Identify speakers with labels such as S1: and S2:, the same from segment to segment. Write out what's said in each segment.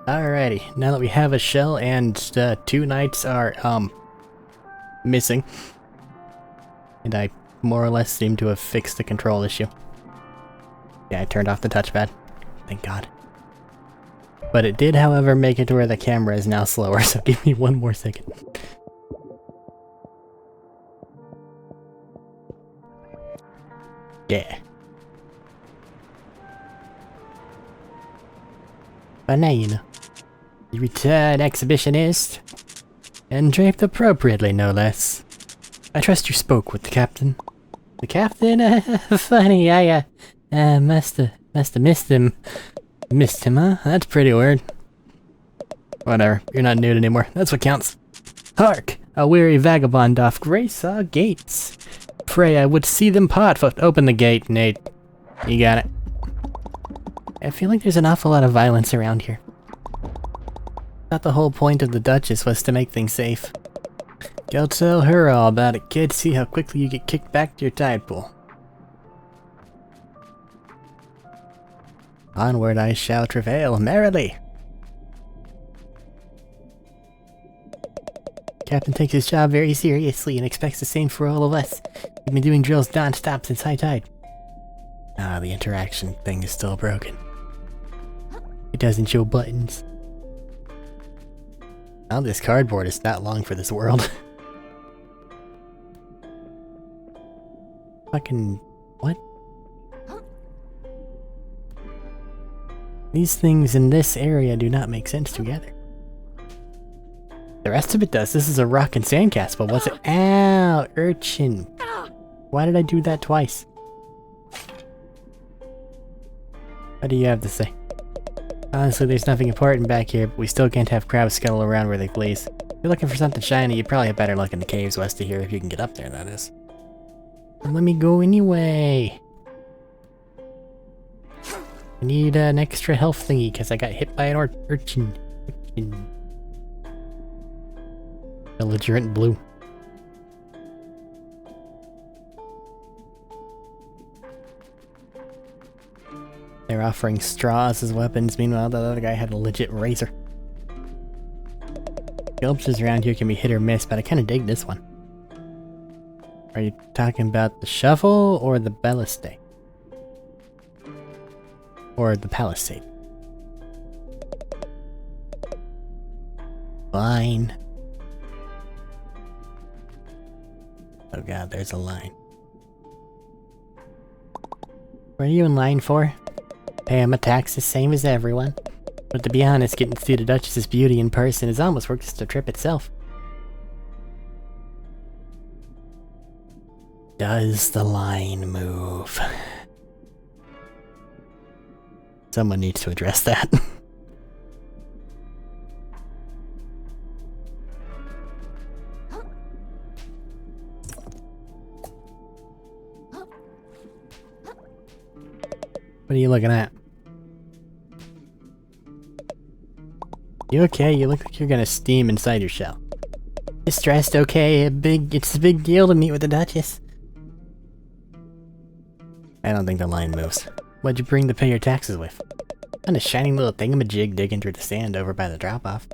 S1: Alrighty, now that we have a shell and 2 knights are, missing. And I more or less seem to have fixed the control issue. Yeah, I turned off the touchpad. Thank God. But it did, however, make it to where the camera is now slower, so give me 1 more second. Yeah. But now you know. The return exhibitionist. And draped appropriately, no less. I trust you spoke with the captain. The captain? Funny, I must've missed him. Missed him, huh? That's pretty weird. Whatever, you're not nude anymore. That's what counts. Hark! A weary vagabond off Greysaw gates. Pray I would see them part, but open the gate, Nate. You got it. I feel like there's an awful lot of violence around here. Thought the whole point of the Duchess was to make things safe. Go tell her all about it, kid. See how quickly you get kicked back to your tide pool. Onward I shall travail merrily. Captain takes his job very seriously and expects the same for all of us. We've been doing drills non-stop since high tide. Ah, the interaction thing is still broken. It doesn't show buttons. Oh, this cardboard is not long for this world. Fucking... what? These things in this area do not make sense together. The rest of it does. This is a rock and sand castle. What's it? Ow! Urchin! Why did I do that twice? What do you have to say? Honestly, there's nothing important back here, but we still can't have crabs scuttle around where they please. If you're looking for something shiny, you probably have better luck in the caves west of here if you can get up there, that is. Let me go anyway. I need an extra health thingy because I got hit by an urchin. Belligerent blue. They're offering straws as weapons, meanwhile the other guy had a legit razor. Sculptures around here can be hit or miss, but I kinda dig this one. Are you talking about the shovel or the ballistade? Or the palisade? Line. Oh god, there's a line. What are you in line for? Pay my taxes same as everyone. But to be honest, getting to see the Duchess's beauty in person is almost worth just the trip itself. Does the line move? Someone needs to address that. What are you looking at? You okay? You look like you're gonna steam inside your shell. Just stressed, okay? It's a big deal to meet with the Duchess. I don't think the line moves. What'd you bring to pay your taxes with? Found a shiny little thingamajig digging through the sand over by the drop-off.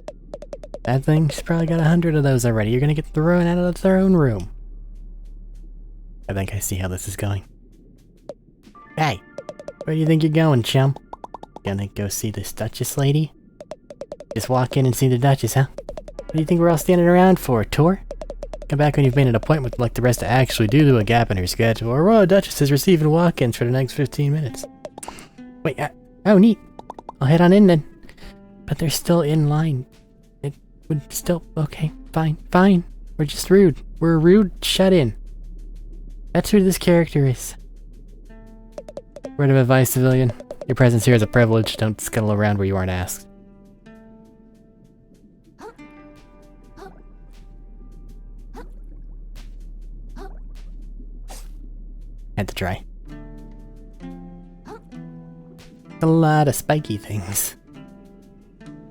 S1: That thing's probably got 100 of those already. You're gonna get thrown out of the throne room. I think I see how this is going. Hey! Where do you think you're going, chum? Gonna go see this Duchess lady? Just walk in and see the Duchess, huh? What do you think we're all standing around for? A tour? Come back when you've made an appointment like the rest to actually do a gap in her schedule. Our Royal Duchess is receiving walk-ins for the next 15 minutes. Wait, oh neat. I'll head on in then. But they're still in line. It would still... okay, fine. We're just rude. We're rude, shut in. That's who this character is. Word of advice, civilian. Your presence here is a privilege. Don't scuttle around where you aren't asked. Had to try. A lot of spiky things.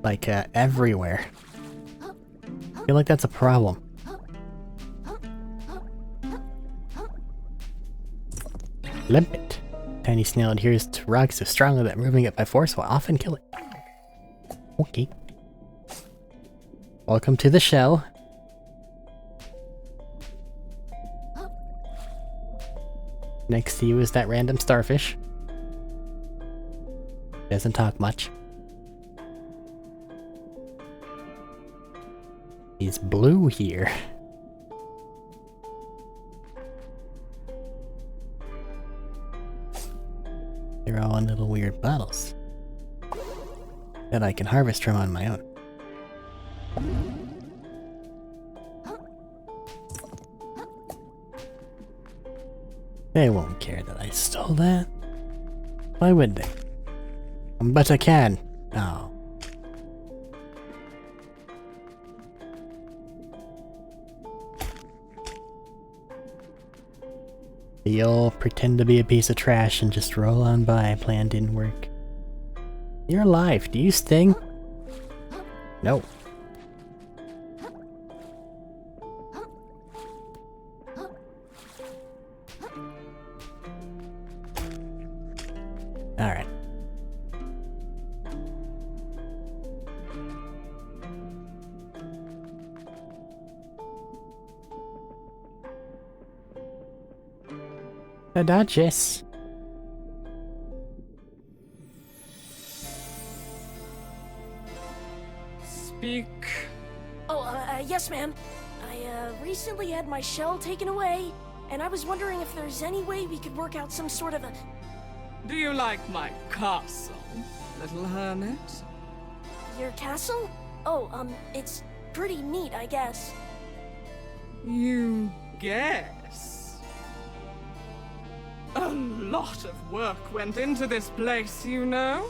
S1: Like, everywhere. I feel like that's a problem. Limpet. Tiny snail adheres to rocks so strongly that moving it by force will often kill it. Okay. Welcome to the shell. Next to you is that random starfish. Doesn't talk much. He's blue here. They're all in little weird bottles that I can harvest from on my own. They won't care that I stole that. Why would they? But I can. Oh. You'll pretend to be a piece of trash and just roll on by. Plan didn't work. You're alive. Do you sting? No. Alright. The Duchess.
S2: Speak.
S3: Oh, yes, ma'am. I recently had my shell taken away, and I was wondering if there's any way we could work out some sort of a...
S2: Do you like my castle, little hermit?
S3: Your castle? Oh, it's pretty neat, I guess.
S2: You guess? A lot of work went into this place, you know?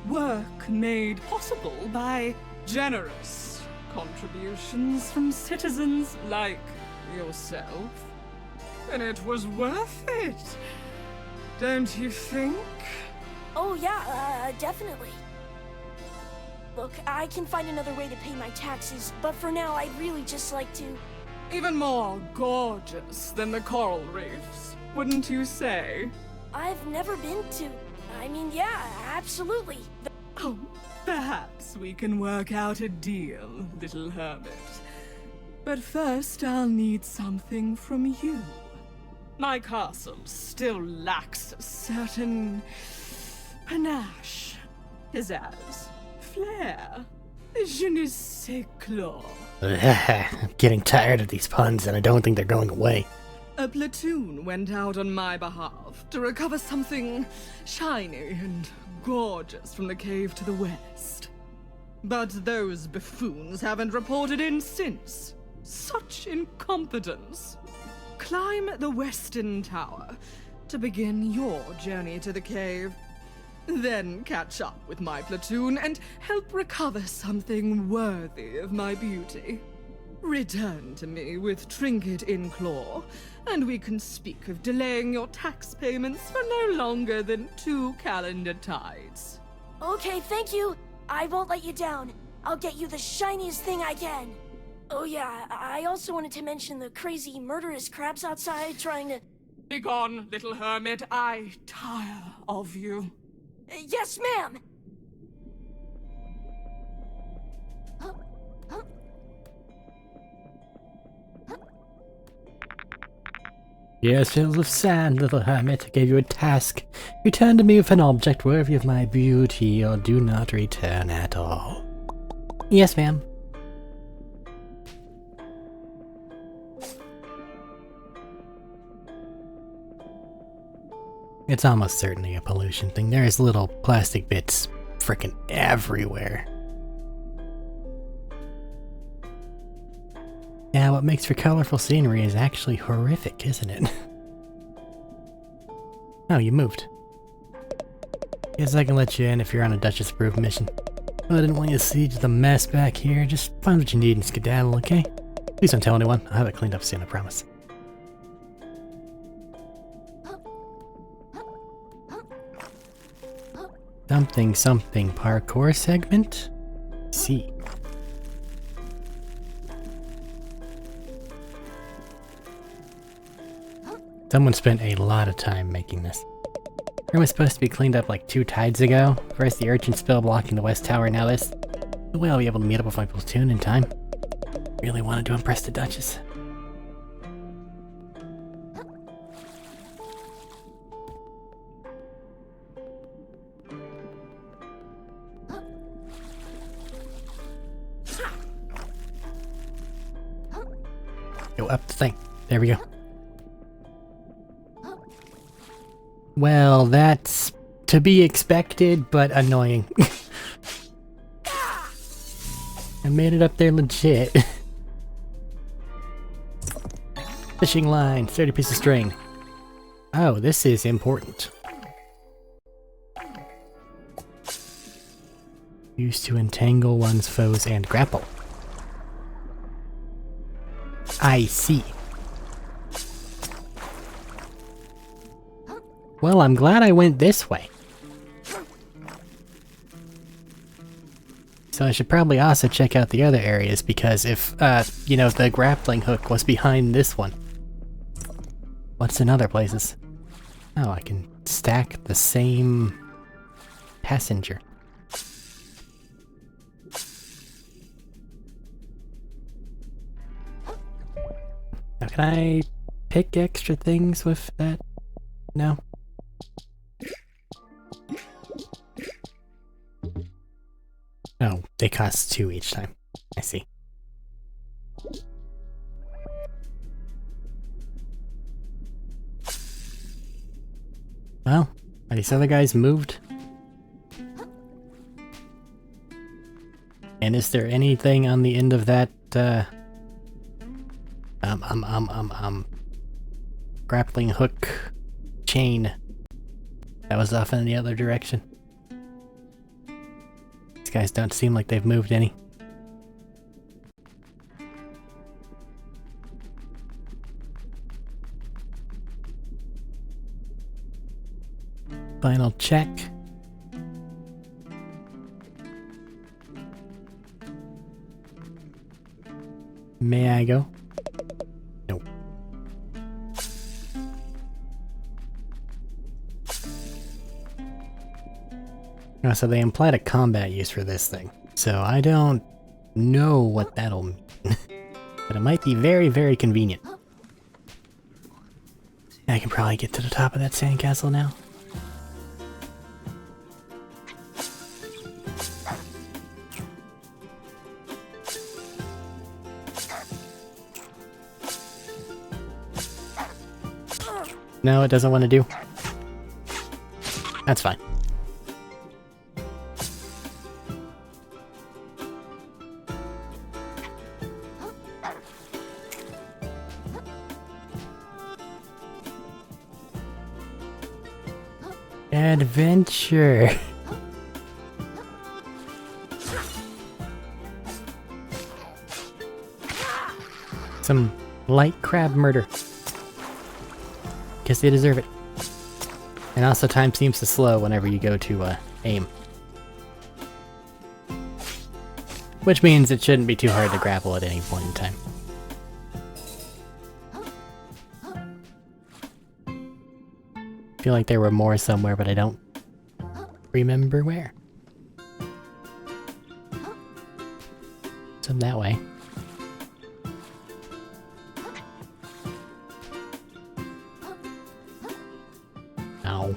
S2: Work made possible by generous contributions from citizens like yourself. And it was worth it, don't you think?
S3: Oh, yeah, definitely. Look, I can find another way to pay my taxes, but for now, I'd really just like to...
S2: Even more gorgeous than the coral reefs, wouldn't you say?
S3: I've never been to... I mean, yeah, absolutely.
S2: Oh, perhaps we can work out a deal, little hermit. But first, I'll need something from you. My castle still lacks a certain panache, pizzazz, flair, je ne sais quoi.
S1: I'm getting tired of these puns and I don't think they're going away.
S2: A platoon went out on my behalf to recover something shiny and gorgeous from the cave to the west. But those buffoons haven't reported in since. Such incompetence. Climb the western tower to begin your journey to the cave. Then catch up with my platoon and help recover something worthy of my beauty. Return to me with trinket in claw, and we can speak of delaying your tax payments for no longer than 2 calendar tides.
S3: Okay, thank you. I won't let you down. I'll get you the shiniest thing I can. Oh yeah, I also wanted to mention the crazy murderous crabs outside trying to...
S2: Begone, little hermit. I tire of you.
S3: Yes, ma'am!
S1: Yes, hills of sand, little hermit. I gave you a task. Return to me with an object worthy of my beauty, or do not return at all. Yes, ma'am. It's almost certainly a pollution thing. There's little plastic bits frickin' everywhere. Yeah, what makes for colorful scenery is actually horrific, isn't it? Oh, you moved. Guess I can let you in if you're on a Duchess-approved mission. Well, I didn't want you to siege the mess back here. Just find what you need and skedaddle, okay? Please don't tell anyone. I'll have it cleaned up soon, I promise. Something parkour segment? See. Someone spent a lot of time making this. Room was supposed to be cleaned up like 2 tides ago. First the urchin spill blocking the west tower, now this. Well, I'll be able to meet up with my platoon in time. Really wanted to impress the Duchess. Go up the thing. There we go. Well, that's to be expected, but annoying. I made it up there legit. Fishing line, 30 pieces of string. Oh, this is important. Used to entangle one's foes and grapple. I see. Well, I'm glad I went this way. So I should probably also check out the other areas, because if, you know, the grappling hook was behind this one. What's in other places? Oh, I can stack the same passenger. Now, can I pick extra things with that? No? Oh, they cost 2 each time. I see. Well, are these other guys moved? And is there anything on the end of that, grappling hook chain that was off in the other direction? These guys don't seem like they've moved any. Final check. May I go? Nope. Oh, so they implied a combat use for this thing. So I don't know what that'll mean. But it might be very, very convenient. I can probably get to the top of that sandcastle now. No, it doesn't want to do. That's fine. Adventure. Some light crab murder. Guess they deserve it. And also time seems to slow whenever you go to aim. Which means it shouldn't be too hard to grapple at any point in time. I feel like there were more somewhere, but I don't remember where. Some that way. Ow.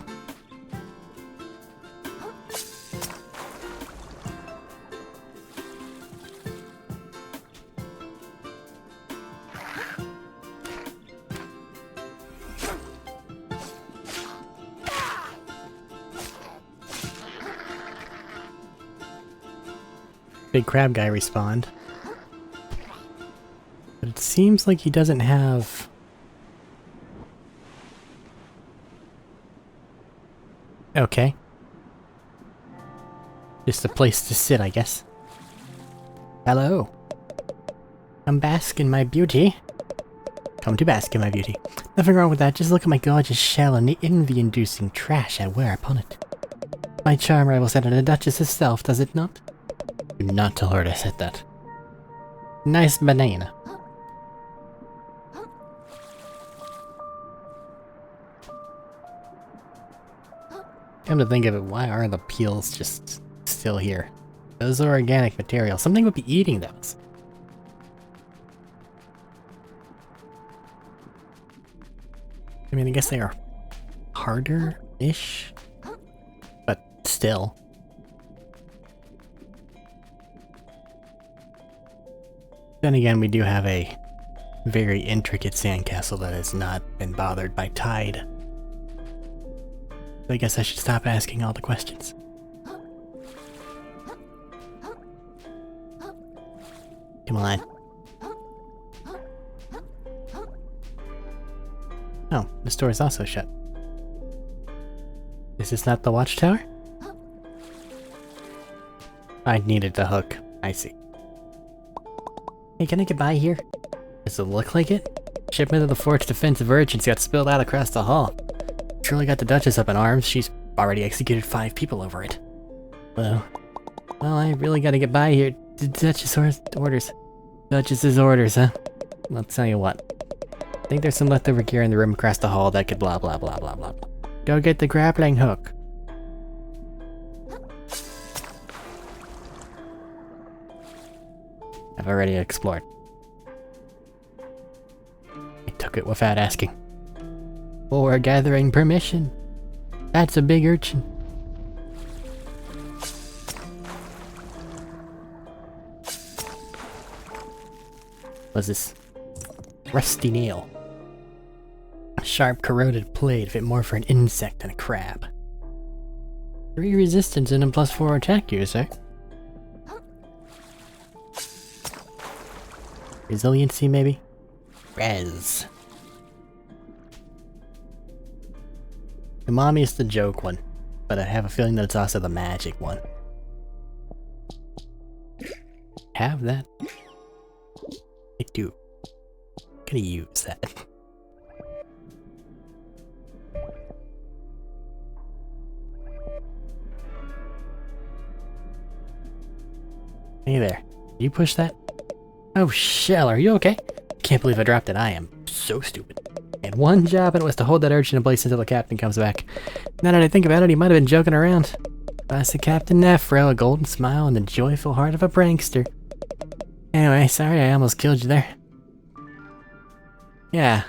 S1: Big crab guy respawned. But it seems like he doesn't have... Okay. Just a place to sit, I guess. Hello. Come bask in my beauty. Come to bask in my beauty. Nothing wrong with that, just look at my gorgeous shell and the envy-inducing trash I wear upon it. My charm rivals that of the Duchess herself, does it not? Do not tell her I said that. Nice banana. Come to think of it, why are the peels just still here? Those are organic materials. Something would be eating those. I mean, I guess they are harder-ish, but still. Then again, we do have a very intricate sandcastle that has not been bothered by tide. So I guess I should stop asking all the questions. Come on. Oh, this door is also shut. Is this not the watchtower? I needed the hook. I see. Hey, can I get by here? Does it look like it? Shipment of the fort's defensive urchins got spilled out across the hall. Surely got the Duchess up in arms. She's already executed 5 people over it. Well, I really gotta get by here. Duchess's orders. Duchess's orders, huh? I'll tell you what. I think there's some leftover gear in the room across the hall that could blah blah blah blah blah. Go get the grappling hook. I've already explored. I took it without asking. Or gathering permission. That's a big urchin. What's this? Rusty nail. A sharp corroded blade fit more for an insect than a crab. 3 resistance and a +4 attack user. Resiliency, maybe? Res. The mommy is the joke one, but I have a feeling that it's also the magic one. Have that? I do. Gonna use that. Hey there. You push that? Oh, Shell, are you okay? Can't believe I dropped it. I am so stupid. I had one job and it was to hold that urchin in place until the captain comes back. Now that I think about it, he might have been joking around. Classic Captain Nephro, a golden smile and the joyful heart of a prankster. Anyway, sorry I almost killed you there. Yeah.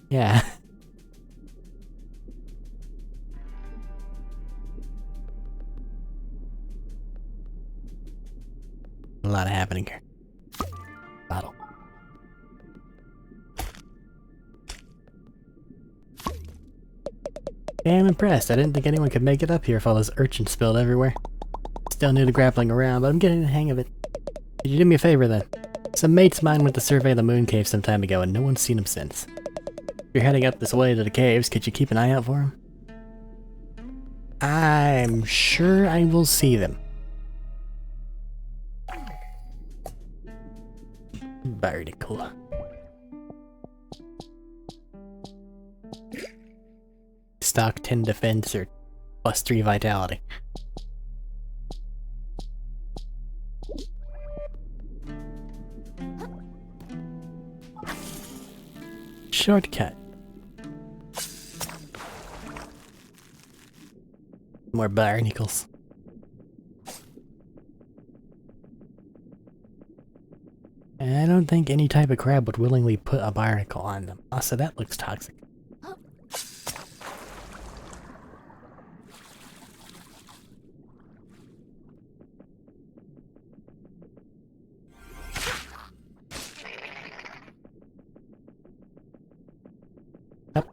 S1: Yeah. A lot happening here. Bottle. Damn impressed. I didn't think anyone could make it up here if all this urchin spilled everywhere. Still new to grappling around, but I'm getting the hang of it. Could you do me a favor then? Some mates of mine went to survey the moon cave some time ago and no one's seen him since. If you're heading up this way to the caves, could you keep an eye out for him? I'm sure I will see them. Very cool. Stock 10 defense or +3 vitality. Shortcut. More barnacles. I don't think any type of crab would willingly put a barnacle on them. Also, that looks toxic. Up.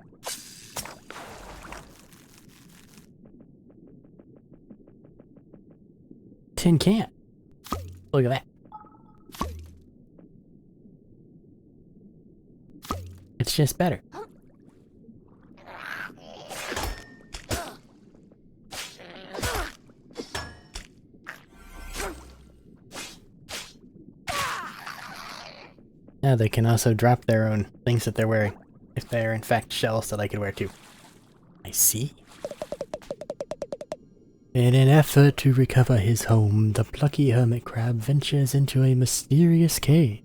S1: Tin can. Look at that. It's just better. Now they can also drop their own things that they're wearing, if they're in fact shells that I could wear too. I see. In an effort to recover his home, the plucky hermit crab ventures into a mysterious cave.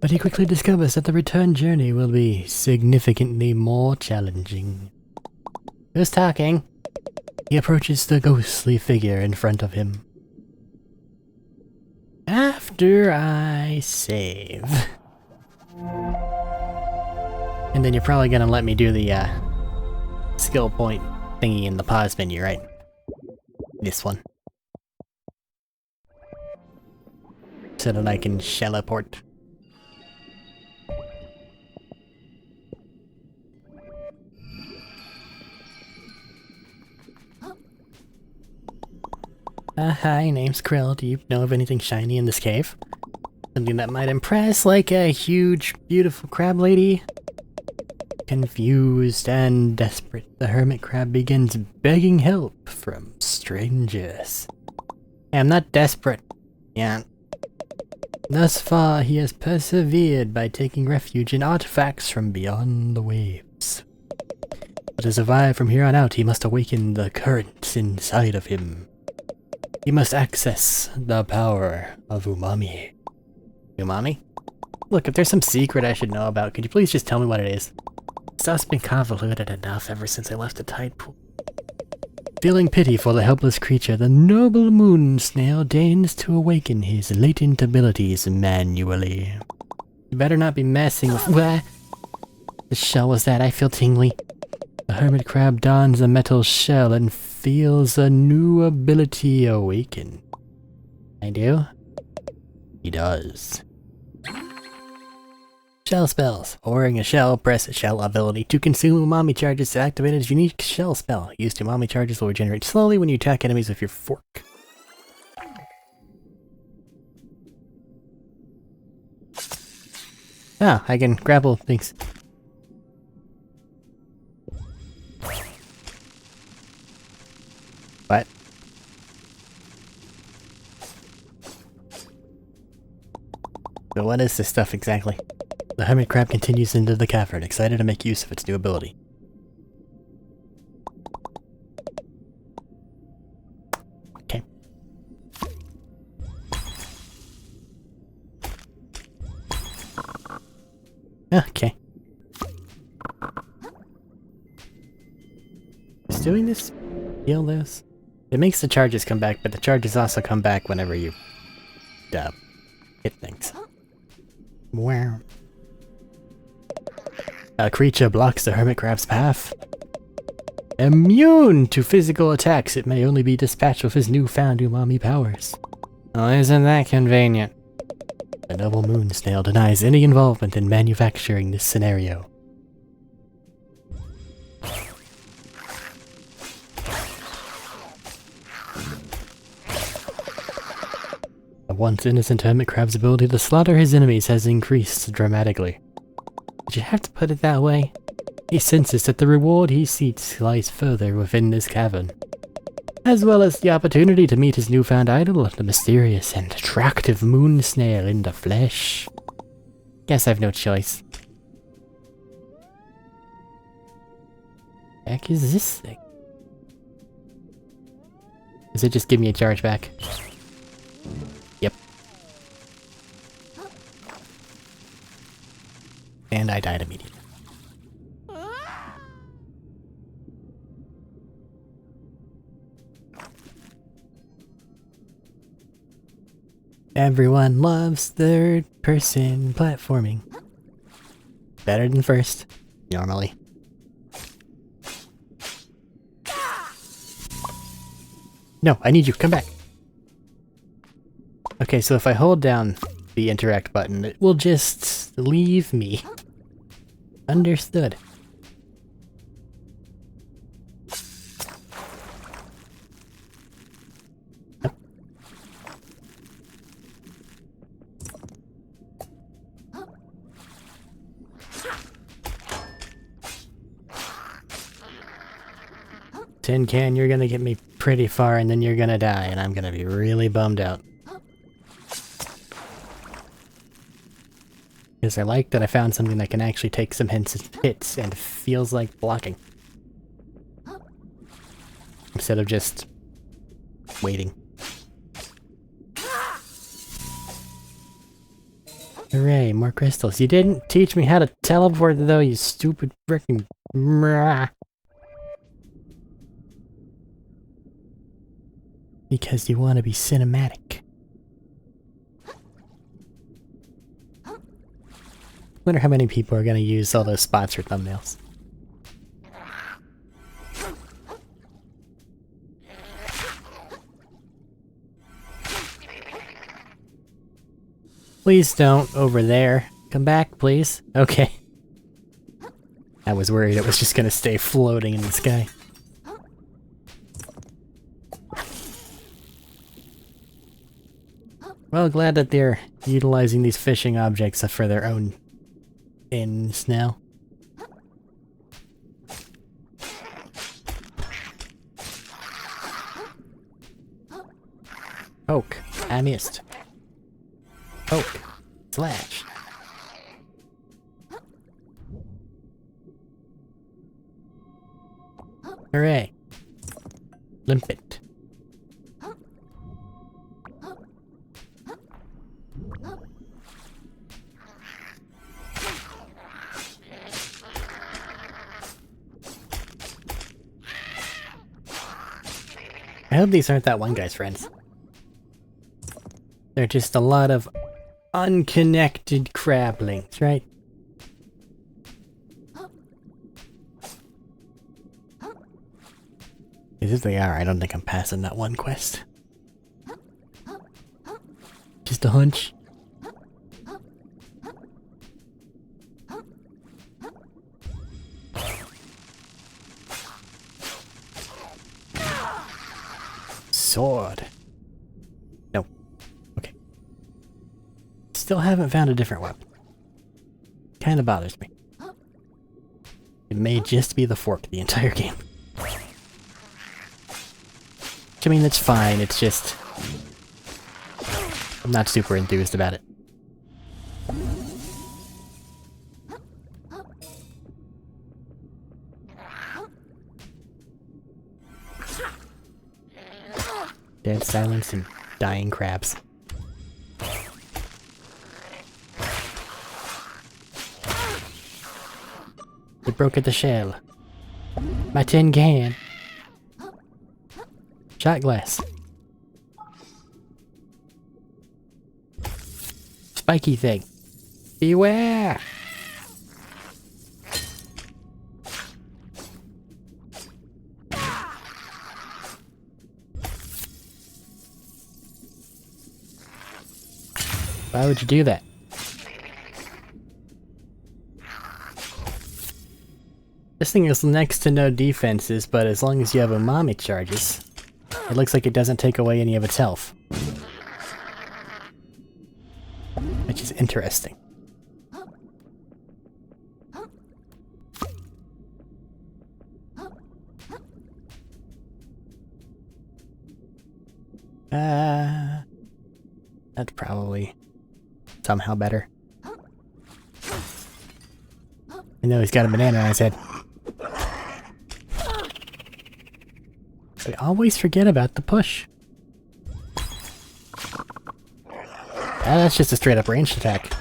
S1: But he quickly discovers that the return journey will be significantly more challenging. Who's talking? He approaches the ghostly figure in front of him. After I save. And then you're probably gonna let me do the skill point thingy in the pause menu, right? This one. So that I can shelleport. Hi, name's Krill. Do you know of anything shiny in this cave? Something that might impress, like a huge, beautiful crab lady? Confused and desperate, the hermit crab begins begging help from strangers. Hey, I'm not desperate. Yeah. Thus far, he has persevered by taking refuge in artifacts from beyond the waves. But to survive from here on out, he must awaken the currents inside of him. He must access the power of umami. Umami? Look, if there's some secret I should know about, could you please just tell me what it is? Stuff's been convoluted enough ever since I left the tide pool. Feeling pity for the helpless creature, the noble moon snail deigns to awaken his latent abilities manually. You better not be messing with— What the shell was that? I feel tingly. The hermit crab dons a metal shell and feels a new ability awaken. I do? He does. Shell spells. Pouring a shell, press a shell ability to consume umami charges to activate a unique shell spell. Used umami charges will regenerate slowly when you attack enemies with your fork. Ah, I can grapple things. What? So what is this stuff exactly? The hermit crab continues into the cavern, excited to make use of its new ability. Okay. Okay. Is doing this heal this? It makes the charges come back, but the charges also come back whenever you hit things. Wow. A creature blocks the hermit crab's path. Immune to physical attacks, it may only be dispatched with his newfound umami powers. Oh, isn't that convenient? The noble moon snail denies any involvement in manufacturing this scenario. The once innocent hermit crab's ability to slaughter his enemies has increased dramatically. Did you have to put it that way? He senses that the reward he seeks lies further within this cavern, as well as the opportunity to meet his newfound idol, the mysterious and attractive moon snail in the flesh. Guess I've no choice. The heck is this thing? Does it just give me a charge back? Yep. And I died immediately. Everyone loves third-person platforming. Better than first, normally. No, I need you, come back! Okay, so if I hold down the interact button, it will just leave me. Understood. Yep. Tin can, you're gonna get me pretty far and then you're gonna die, and I'm gonna be really bummed out. Because I like that I found something that can actually take some hits and feels like blocking. Instead of just waiting. Hooray, more crystals. You didn't teach me how to teleport though, you stupid frickin'. Because you want to be cinematic. Wonder how many people are going to use all those spots for thumbnails. Please don't over there. Come back, please. Okay. I was worried it was just gonna stay floating in the sky. Well, glad that they're utilizing these fishing objects for their own ends now. Poke. I missed. Poke. Slash. Hooray. Limpet. I hope these aren't that one guy's friends. They're just a lot of unconnected crablings, right? If they are, I don't think I'm passing that one quest. Just a hunch. Sword. No. Okay. Still haven't found a different weapon. Kinda bothers me. It may just be the fork the entire game. I mean, that's fine, it's just... I'm not super enthused about it. Dead silence and dying crabs. It broke at the shell. My tin can. Shot glass. Spiky thing. Beware! Why would you do that? This thing is next to no defenses, but as long as you have a mom, it charges. It looks like it doesn't take away any of its health. Which is interesting. That's probably somehow better. I know he's got a banana on his head. I always forget about the push. That's just a straight up ranged attack.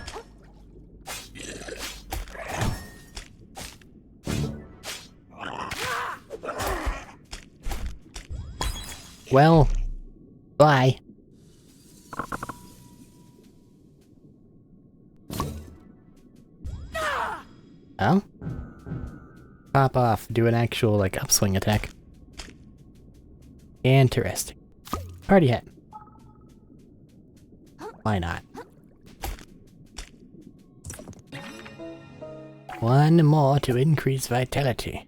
S1: Well, bye. Oh? Pop off, do an actual, like, upswing attack. Interesting. Party hat. Why not? One more to increase vitality.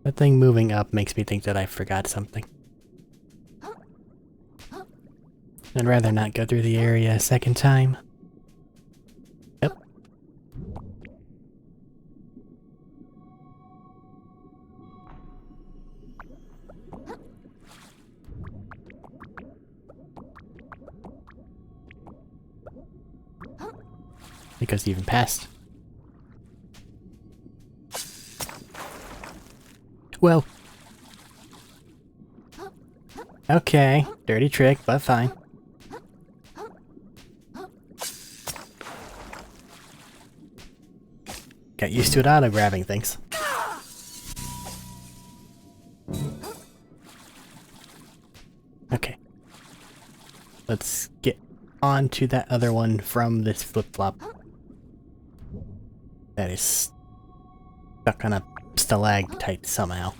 S1: That thing moving up makes me think that I forgot something. I'd rather not go through the area a second time. Yep. Because he even passed. Well. Okay, dirty trick, but fine. Got used to it auto-grabbing things. let's get onto that other one from this flip-flop. That is stuck on a stalactite somehow.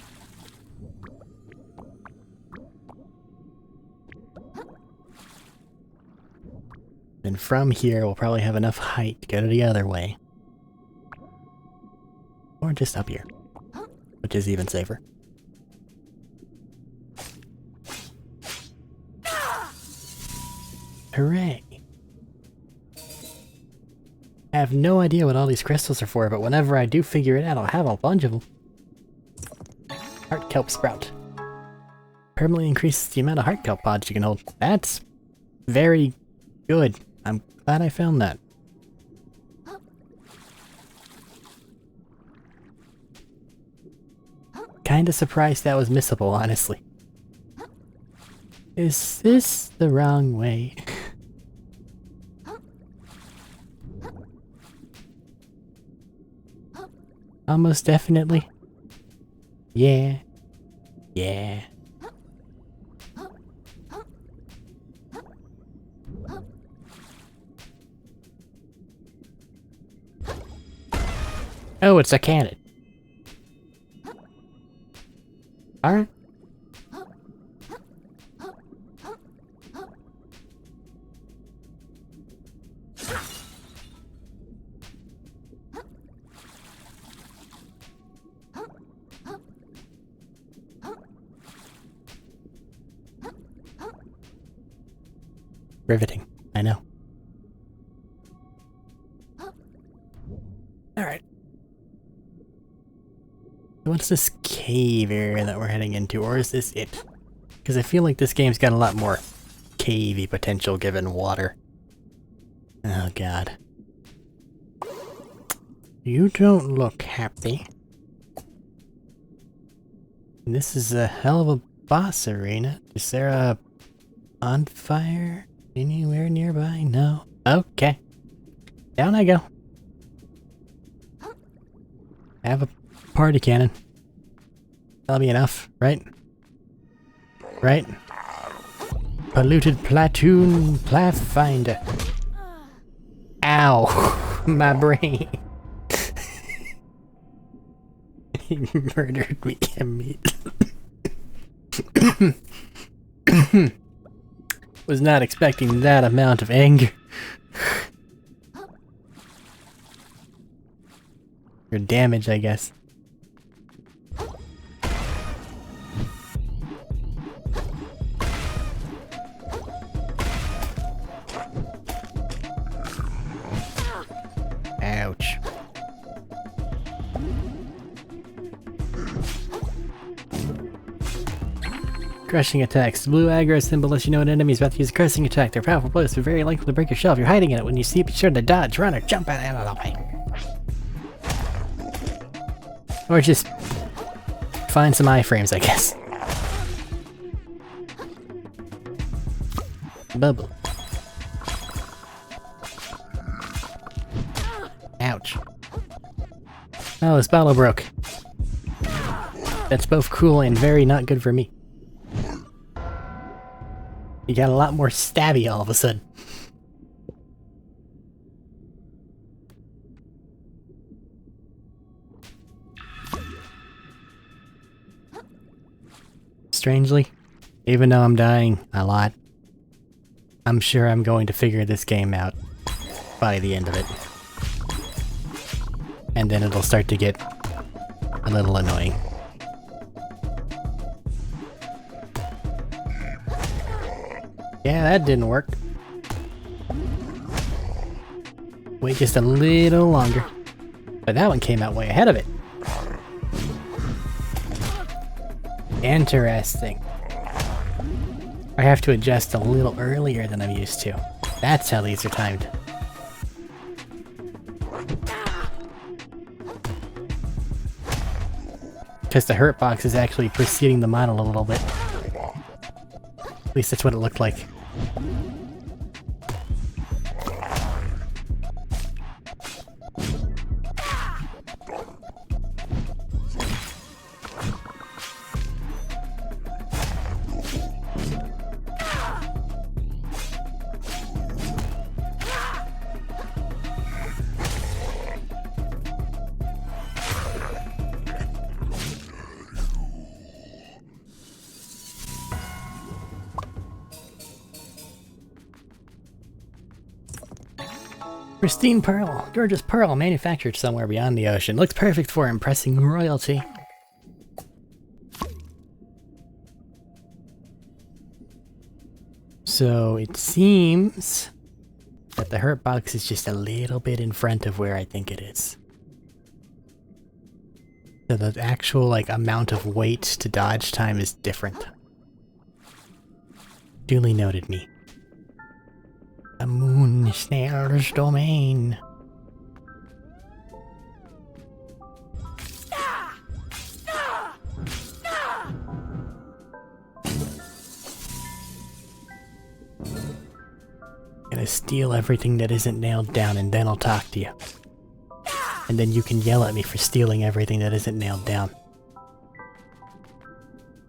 S1: And from here, we'll probably have enough height to go to the other way. Or just up here, which is even safer. Hooray! I have no idea what all these crystals are for, but whenever I do figure it out, I'll have a bunch of them. Heart kelp sprout. Permanently increases the amount of heart kelp pods you can hold. That's very good. I'm glad I found that. Kinda surprised that was missable, honestly. Is this the wrong way? Almost definitely. Yeah. Yeah. Oh, it's a cannon. Alright. Riveting, I know. Alright. What's this cave area that we're heading into, or is this it? Because I feel like this game's got a lot more cavey potential given water. Oh god. You don't look happy. And this is a hell of a boss arena. Is there a bonfire anywhere nearby? No. Okay. Down I go. I have a party cannon. That'll be enough, right? Right? Polluted platoon pathfinder. Ow! My brain. He murdered me immediately. Was not expecting that amount of anger. Or damage, I guess. Ouch. Crushing attacks. The blue aggro symbol lets you know an enemy is about to use a crushing attack. Their powerful blows are very likely to break your shell if you're hiding in it. When you see it, be sure to dodge, run, or jump out of the way. Or just find some iframes, I guess. Bubble. Ouch. Oh, this bottle broke. That's both cool and very not good for me. You got a lot more stabby all of a sudden. Strangely, even though I'm dying a lot, I'm sure I'm going to figure this game out by the end of it. And then it'll start to get a little annoying. Yeah, that didn't work. Wait just a little longer. But that one came out way ahead of it. Interesting. I have to adjust a little earlier than I'm used to. That's how these are timed. Because the hurt box is actually preceding the model a little bit. At least that's what it looked like. Pristine pearl. Gorgeous pearl manufactured somewhere beyond the ocean. Looks perfect for impressing royalty. So it seems that the hurt box is just a little bit in front of where I think it is. So the actual like amount of weight to dodge time is different. Duly noted me. The moon snail's domain. Gonna steal everything that isn't nailed down and then I'll talk to you. And then you can yell at me for stealing everything that isn't nailed down.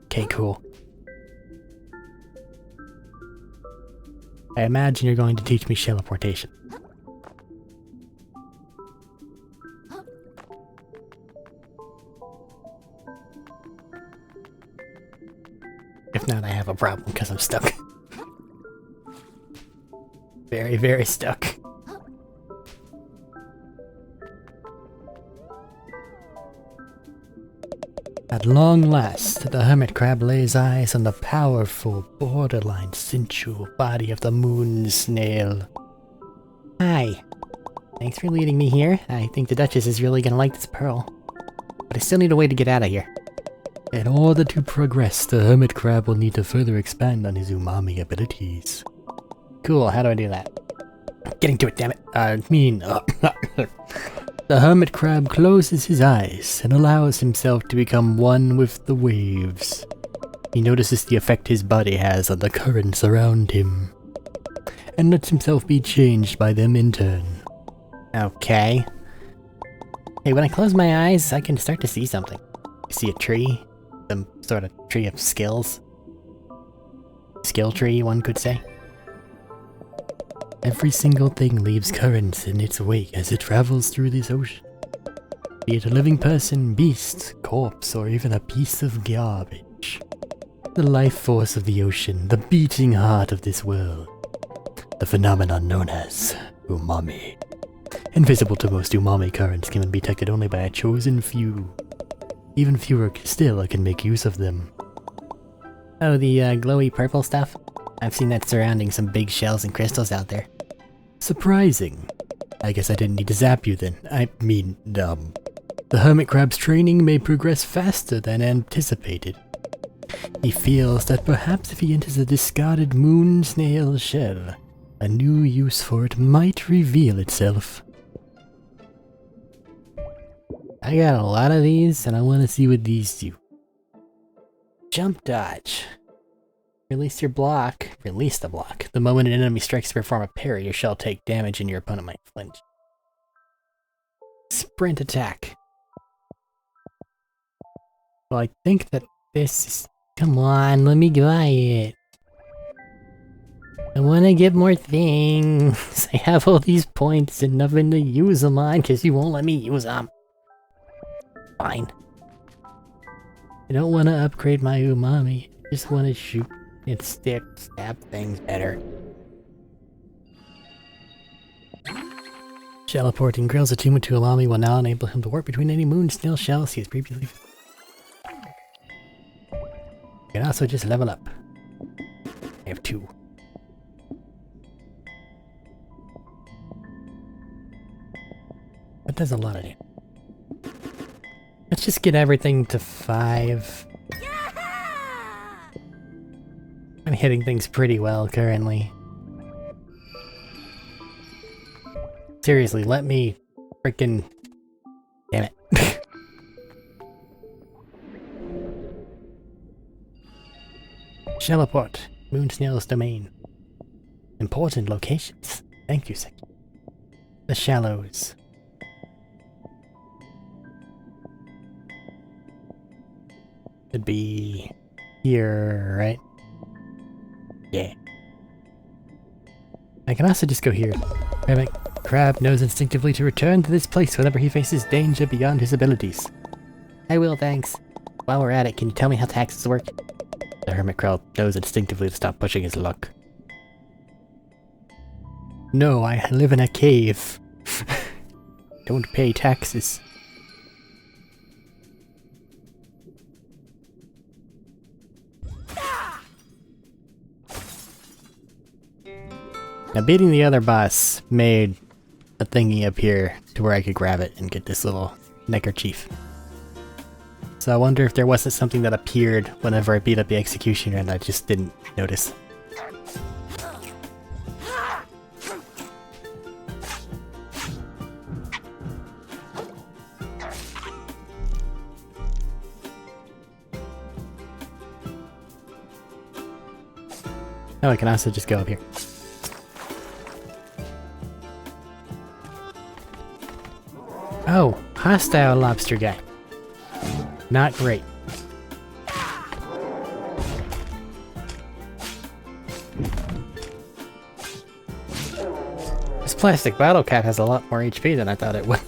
S1: Okay, cool. I imagine you're going to teach me teleportation. If not, I have a problem because I'm stuck. Very, very stuck. At long last, the hermit crab lays eyes on the powerful, borderline sensual body of the moon snail. Hi. Thanks for leading me here. I think the Duchess is really gonna like this pearl. But I still need a way to get out of here. In order to progress, the hermit crab will need to further expand on his umami abilities. Cool, how do I do that? Getting to it, damn it. The hermit crab closes his eyes and allows himself to become one with the waves. He notices the effect his body has on the currents around him, and lets himself be changed by them in turn. Okay. Hey, when I close my eyes, I can start to see something. I see a tree. Some sort of tree of skills. Skill tree, one could say. Every single thing leaves currents in its wake as it travels through this ocean. Be it a living person, beast, corpse, or even a piece of garbage. The life force of the ocean, the beating heart of this world. The phenomenon known as umami. Invisible to most, umami currents can be detected only by a chosen few. Even fewer still can make use of them. Oh, the glowy purple stuff? I've seen that surrounding some big shells and crystals out there. Surprising. I guess I didn't need to zap you then. The hermit crab's training may progress faster than anticipated. He feels that perhaps if he enters a discarded moon snail shell, a new use for it might reveal itself. I got a lot of these, and I want to see what these do. Jump dodge. Release the block. The moment an enemy strikes to perform a parry, your shell take damage and your opponent might flinch. Sprint attack. Well, I think that this is... Come on, let me buy it. I want to get more things. I have all these points and nothing to use them on because you won't let me use them. Fine. I don't want to upgrade my umami. I just want to shoot and stab things better. Teleporting Grill's attunement to umami will now enable him to warp between any moon snail shells he has previously... You can also just level up. I have 2. That does a lot of it. Let's just get everything to 5. I'm hitting things pretty well currently. Seriously, let me frickin... Damn it. Shelleport, Moon Snail's domain. Important locations. Thank you, Seki. The Shallows. Should be here, right? Yeah. I can also just go here. Hermit Crab knows instinctively to return to this place whenever he faces danger beyond his abilities. I will, thanks. While we're at it, can you tell me how taxes work? The Hermit Crab knows instinctively to stop pushing his luck. No, I live in a cave. Don't pay taxes. Now beating the other boss made a thingy appear to where I could grab it and get this little neckerchief. So I wonder if there wasn't something that appeared whenever I beat up the executioner and I just didn't notice. Oh, I can also just go up here. Oh, hostile lobster guy. Not great. This plastic bottle cap has a lot more HP than I thought it would.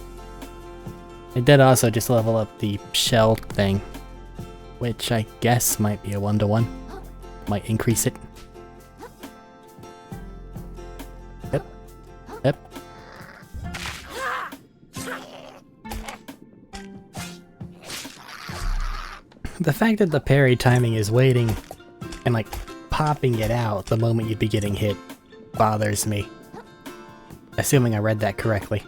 S1: It did also just level up the shell thing, which I guess might be a 1-to-1. Might increase it. Yep. Yep. The fact that the parry timing is waiting and like popping it out the moment you'd be getting hit bothers me. Assuming I read that correctly.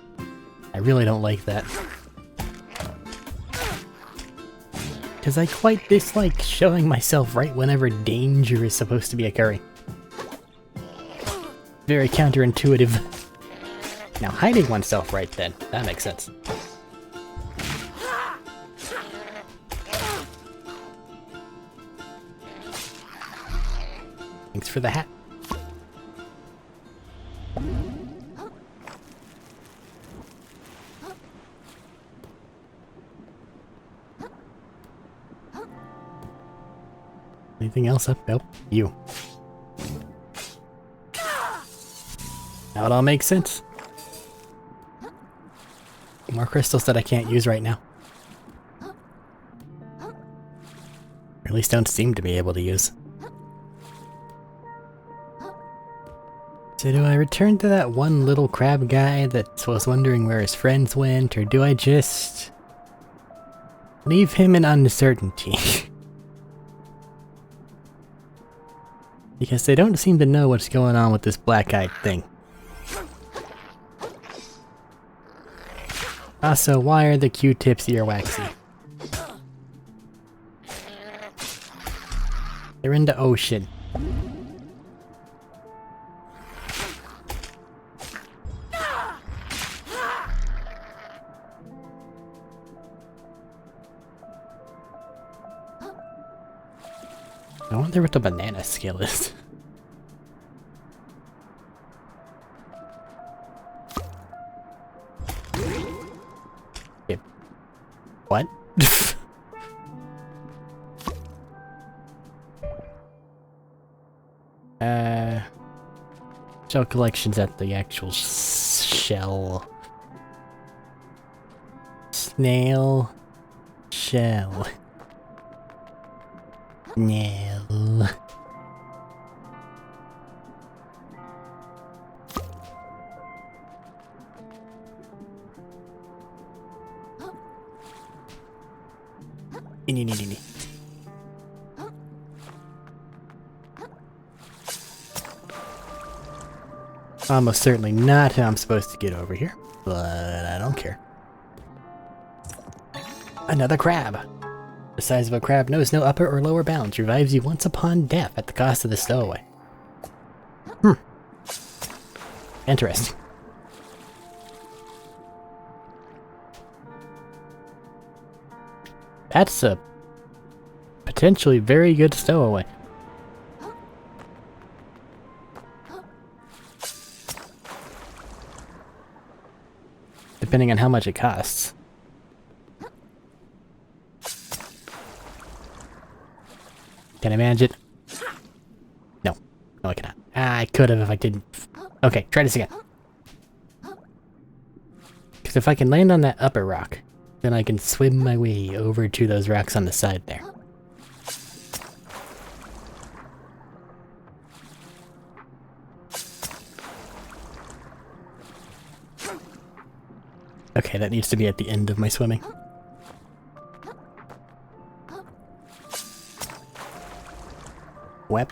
S1: I really don't like that. Because I quite dislike showing myself right whenever danger is supposed to be occurring. Very counterintuitive. Now hiding oneself right then, that makes sense. Thanks for the hat. Anything else up? Nope. You. Now it all makes sense. More crystals that I can't use right now. Or at least don't seem to be able to use. So do I return to that one little crab guy that was wondering where his friends went, or do I just leave him in uncertainty? Because they don't seem to know what's going on with this black-eyed thing. Also, why are the Q-tips earwaxy? They're in the ocean. I wonder what the banana skill is. Yep. What? Shell collections at the actual shell. Snail shell. No. Almost certainly not how I'm supposed to get over here, but I don't care. Another crab! The size of a crab knows no upper or lower bounds, revives you once upon death at the cost of the stowaway. Interesting. That's a potentially very good stowaway. Depending on how much it costs. Can I manage it? No. No, I cannot. I could have if I didn't. Okay, try this again. Because if I can land on that upper rock, then I can swim my way over to those rocks on the side there. Okay, that needs to be at the end of my swimming. Web.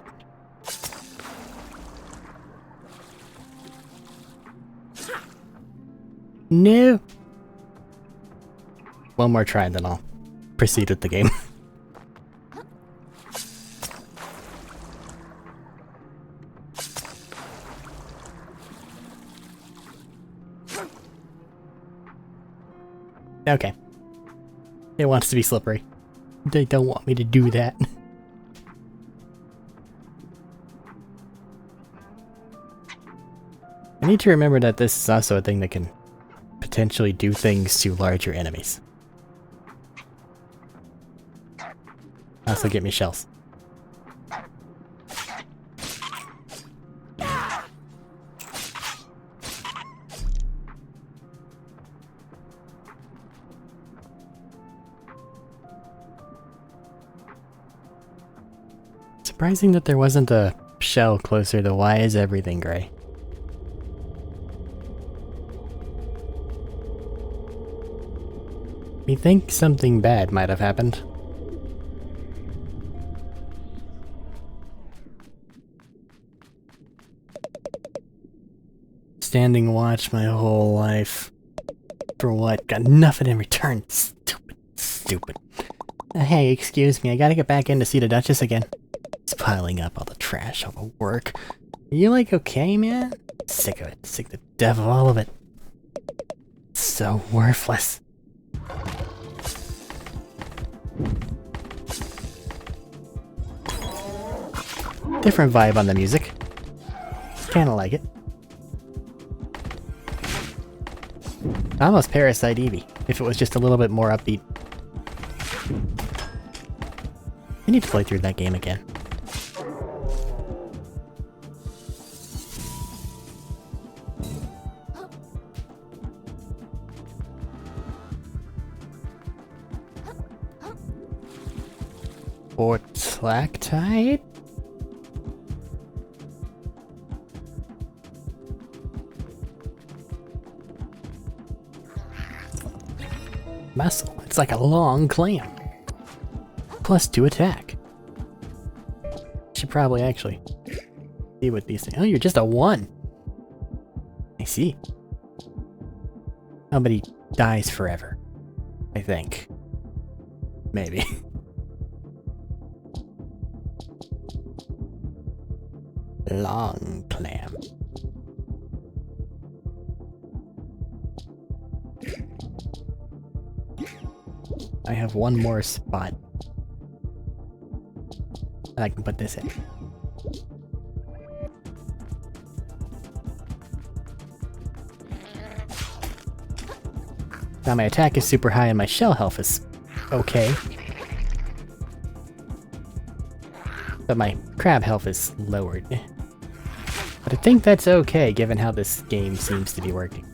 S1: No! One more try, then I'll proceed with the game. Okay. It wants to be slippery. They don't want me to do that. I need to remember that this is also a thing that can potentially do things to larger enemies. Also get me shells. Surprising that there wasn't a shell closer to why is everything gray? We think something bad might have happened. Standing watch my whole life. For what? Got nothing in return. Stupid. Stupid. Hey, excuse me, I gotta get back in to see the Duchess again. It's piling up all the trash, all the work. Are you like okay, man? Sick of it. Sick to death of all of it. It's so worthless. Different vibe on the music. Kinda like it. Almost Parasite Eevee, if it was just a little bit more upbeat. I need to play through that game again. Fortlactite? Muscle. It's like a long clam. +2 attack. Should probably actually see what these things. Oh, you're just a 1. I see. Nobody dies forever. I think. Maybe. Long clam. I have one more spot. I can put this in. Now my attack is super high and my shell health is okay. But my crab health is lowered. But I think that's okay given how this game seems to be working.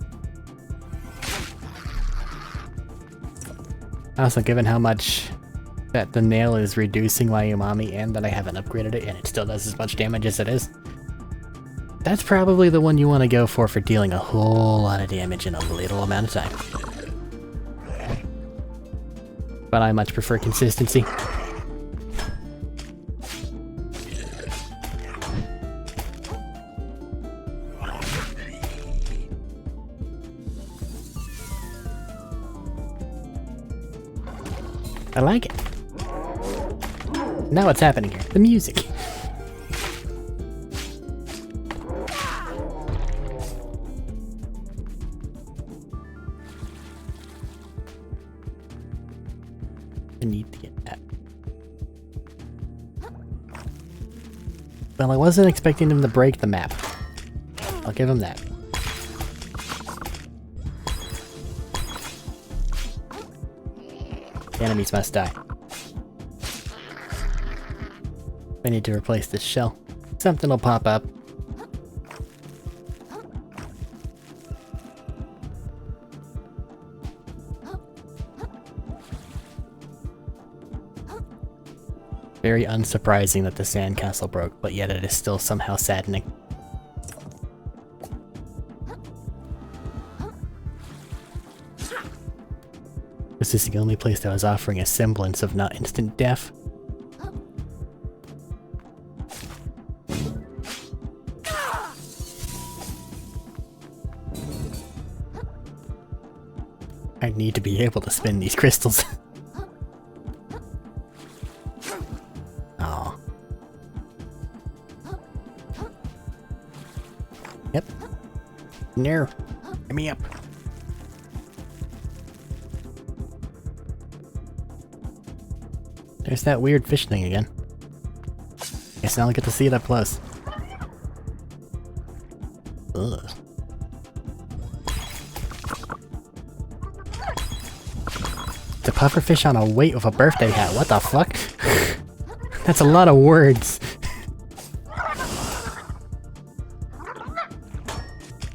S1: Also, given how much that the nail is reducing my umami and that I haven't upgraded it and it still does as much damage as it is, that's probably the one you want to go for dealing a whole lot of damage in a little amount of time. But I much prefer consistency. I like it. Now what's happening here? The music. I need to get that. Well, I wasn't expecting him to break the map. I'll give him that. Enemies must die. I need to replace this shell. Something will pop up. Very unsurprising that the sandcastle broke, but yet it is still somehow saddening. Was this the only place that was offering a semblance of not instant death? I need to be able to spin these crystals. Oh. Yep. No. Get me up. There's that weird fish thing again. Guess now I'll get to see it up close. Ugh. It's a pufferfish on a weight with a birthday hat. What the fuck? That's a lot of words.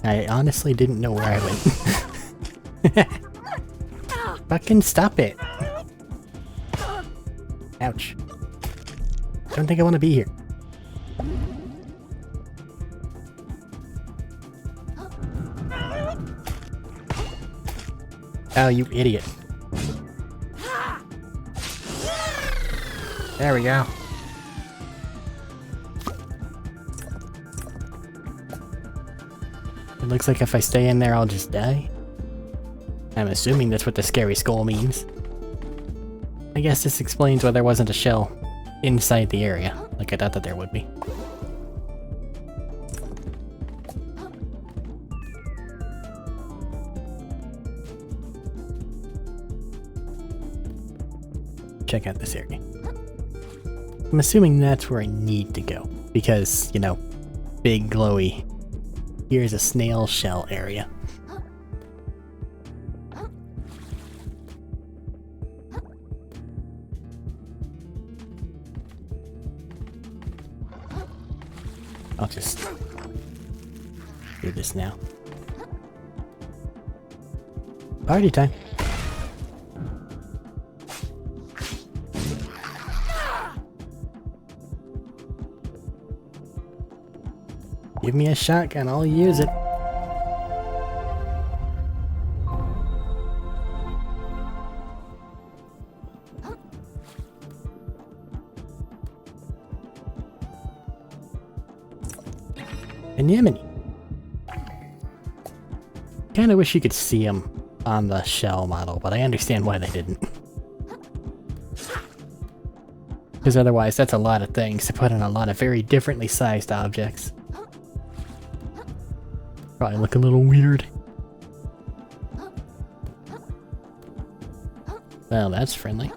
S1: I honestly didn't know where I went. Fucking stop it. Ouch. I don't think I want to be here. Oh, you idiot. There we go. It looks like if I stay in there, I'll just die. I'm assuming that's what the scary skull means. I guess this explains why there wasn't a shell inside the area, like I thought that there would be. Check out this area. I'm assuming that's where I need to go, because, you know, big glowy. Here's a snail shell area. I'll just do this now. Party time. Give me a shotgun, I'll use it. Anemone. Kinda wish you could see them on the shell model, but I understand why they didn't. Because otherwise, that's a lot of things to put in a lot of very differently sized objects. Probably look a little weird. Well, that's friendly.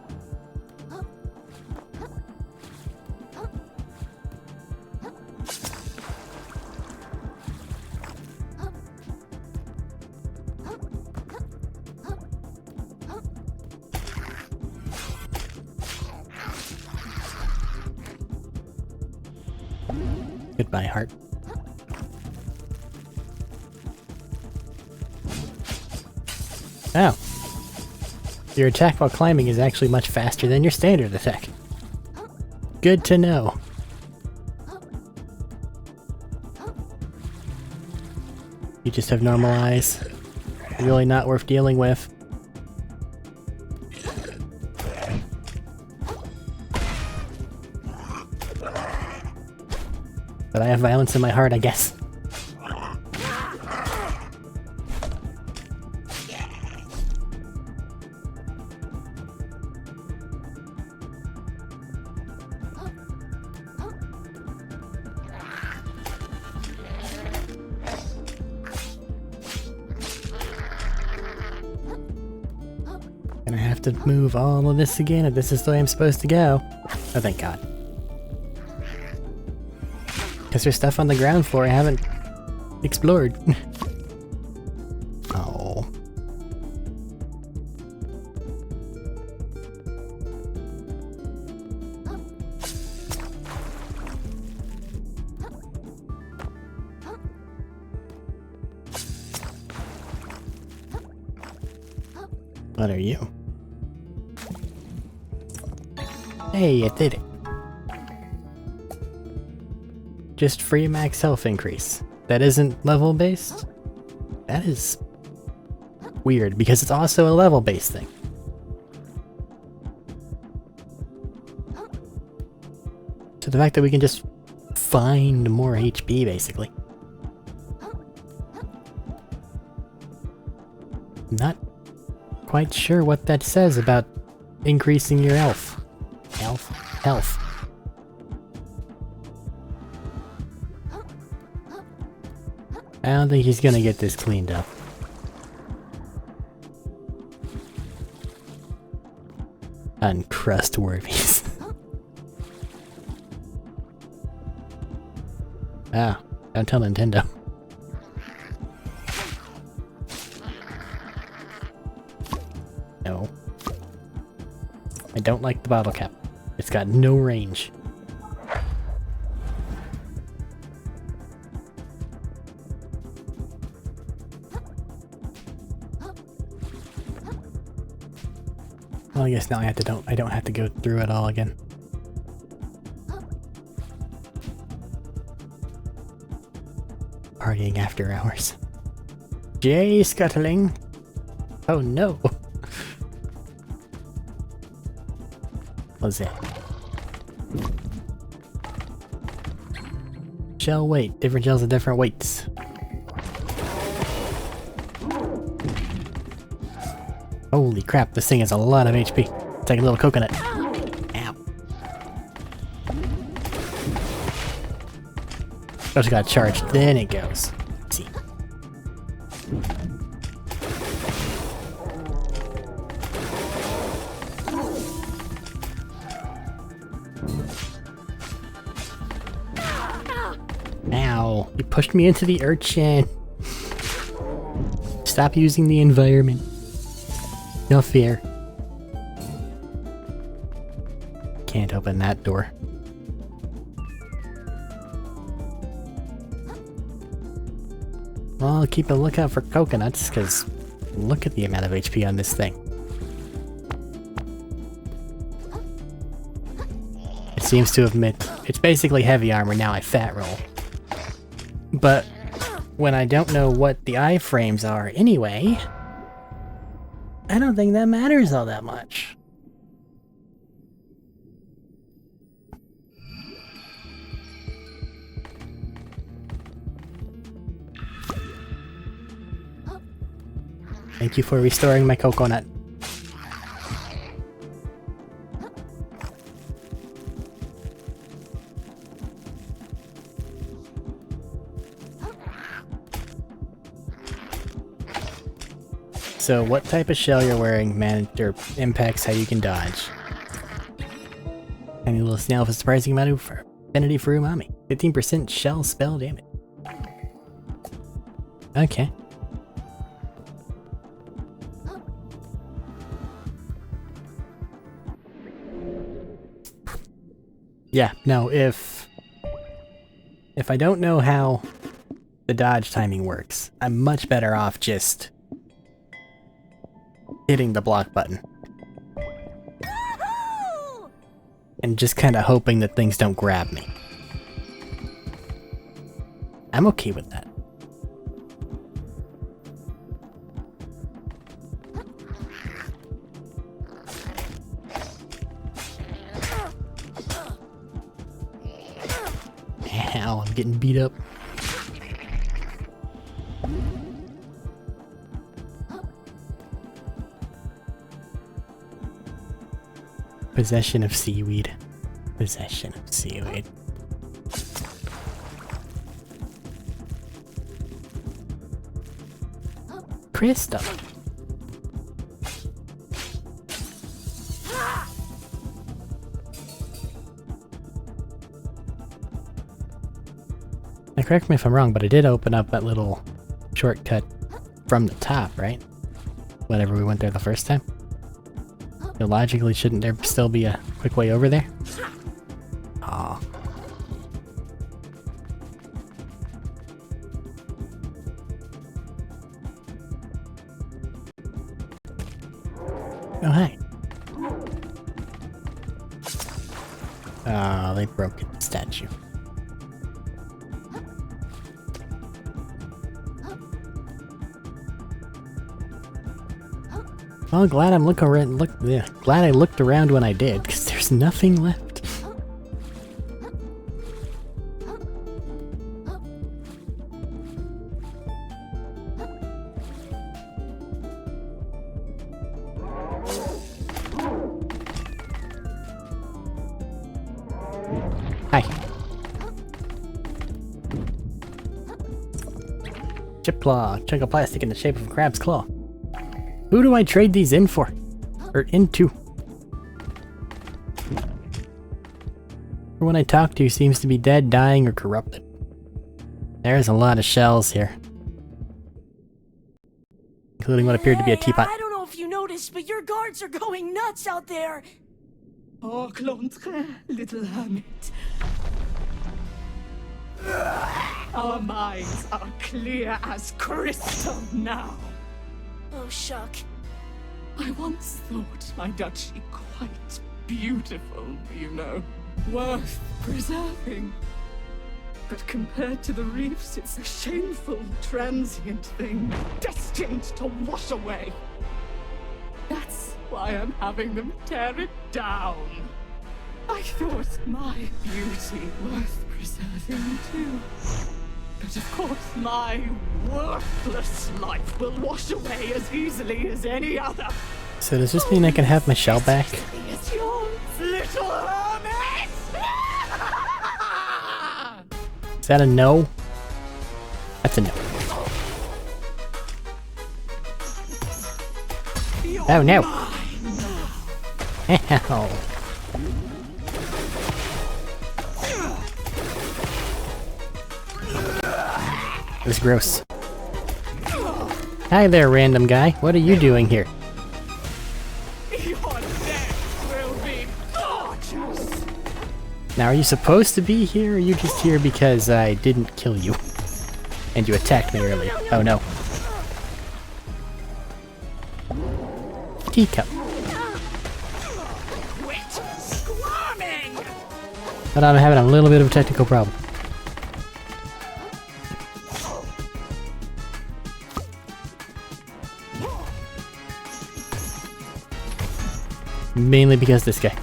S1: Goodbye, heart. Oh. Your attack while climbing is actually much faster than your standard attack. Good to know. You just have normal eyes. Really not worth dealing with. But I have violence in my heart, I guess. Gonna have to move all of this again if this is the way I'm supposed to go. Oh, thank God. Because there's stuff on the ground floor I haven't explored. Oh. What are you? Hey, it did it. Just free max health increase. That isn't level based? That is weird because it's also a level based thing. to the fact that we can just find more HP, basically. Not quite sure what that says about increasing your health. Health. I don't think he's gonna get this cleaned up. Untrustworthies. Ah, don't tell Nintendo. No. I don't like the bottle cap. It's got no range. Well, I guess now I don't have to go through it all again. Partying after hours. Jay scuttling. Oh no. What's that? Shell weight. Different shells have different weights. Holy crap, this thing has a lot of HP. It's like a little coconut. Ow. Just got charged, then it goes. Let's see. Ow, you pushed me into the urchin. Stop using the environment. No fear. Can't open that door. Well, I'll keep a lookout for coconuts, because look at the amount of HP on this thing. It seems to have it's basically heavy armor, now I fat roll. But when I don't know what the iframes are anyway, I don't think that matters all that much. Thank you for restoring my coconut. So what type of shell you're wearing impacts how you can dodge. Tiny little snail with a surprising amount of affinity for umami. 15% shell spell damage. Okay. Yeah, no, if I don't know how the dodge timing works, I'm much better off just hitting the block button. And just kind of hoping that things don't grab me. I'm okay with that. Ow, I'm getting beat up. Possession of seaweed. Possession of seaweed. Crystal. Now correct me if I'm wrong, but I did open up that little shortcut from the top, right? Whenever we went there the first time. So logically, shouldn't there still be a quick way over there? Aw. Oh, hi. Oh, they broke the statue. Well, glad I'm glad I looked around when I did, because there's nothing left. Hi. Chip claw. Chunk of plastic in the shape of a crab's claw. Who do I trade these in for? Or into? Everyone I talk to seems to be dead, dying, or corrupted. There's a lot of shells here. Including what appeared to be a teapot.
S3: I don't know if you noticed, but your guards are going nuts out there.
S2: Oh, Clontre, little hermit. Our minds are clear as crystal now.
S3: Oh, shuck.
S2: I once thought my duchy quite beautiful, you know, worth preserving. But compared to the reefs, it's a shameful, transient thing, destined to wash away. That's why I'm having them tear it down. I thought my beauty worth preserving too. But of course, my worthless life will wash away as easily as any other.
S1: So does this mean I can have my shell back?
S2: It's yours, little hermit!
S1: Is that a no? That's a no. Oh no! Ow. It was gross. Hi there, random guy. What are you doing here?
S2: Your death will be gorgeous!
S1: Now, are you supposed to be here, or are you just here because I didn't kill you? And you attacked me earlier. Oh no. Teacup.
S2: Quit squirming!
S1: But I'm having a little bit of a technical problem. Mainly because this guy.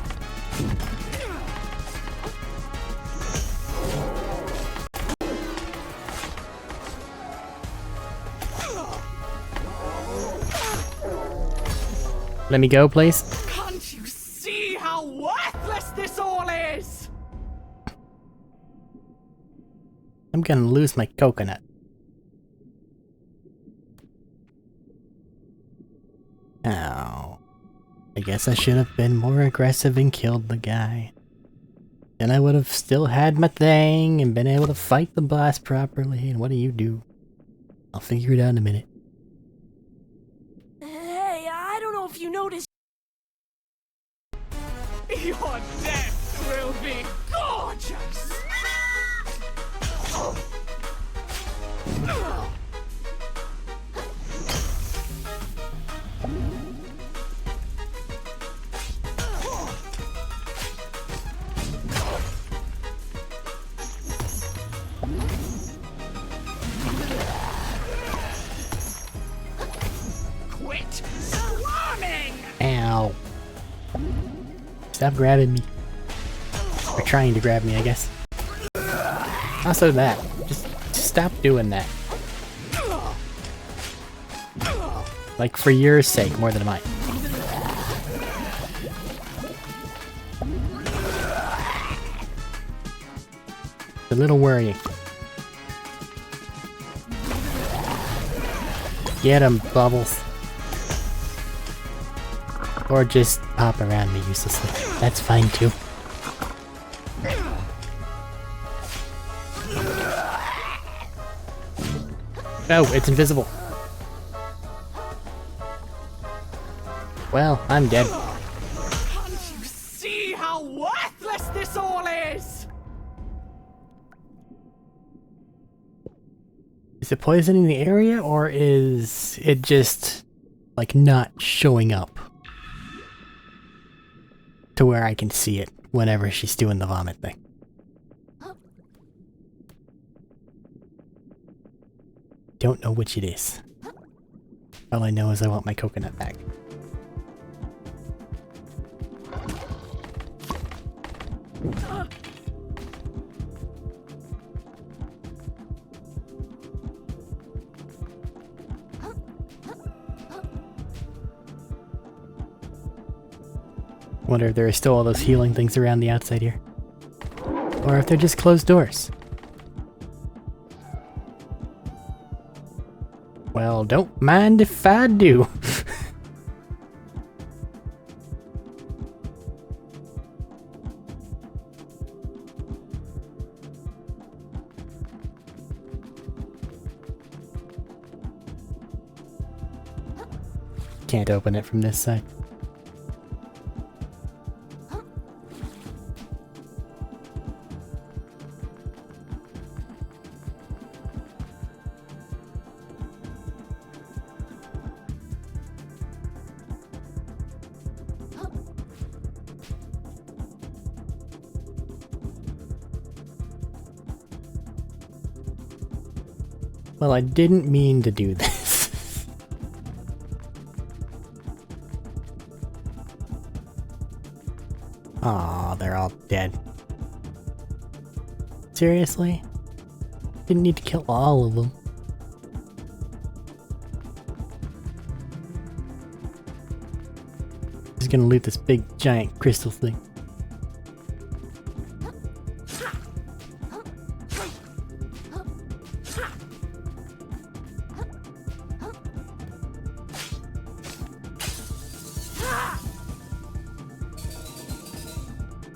S1: Let me go, please.
S2: Can't you see how worthless this all is?
S1: I'm gonna lose my coconut. Oh. I guess I should have been more aggressive and killed the guy. Then I would have still had my thing and been able to fight the boss properly. And what do? I'll figure it out in a minute.
S3: Hey, I don't know if you noticed.
S2: Your death will be gorgeous! Quit swarming!
S1: Ow. Stop grabbing me. Or trying to grab me, I guess. Also that. Just stop doing that. Like, for your sake, more than mine. It's a little worrying. Get him, Bubbles. Or just pop around me uselessly. That's fine too. Oh, it's invisible. Well, I'm dead.
S2: Can't you see how worthless this all is?
S1: Is it poisoning the area, or is it just, like, not showing up to where I can see it whenever she's doing the vomit thing? Don't know which it is. All I know is I want my coconut back. Wonder if there are still all those healing things around the outside here. Or if they're just closed doors. Well, don't mind if I do. Can't open it from this side. Well, I didn't mean to do this. Aw, they're all dead. Seriously? Didn't need to kill all of them. Just gonna loot this big giant crystal thing.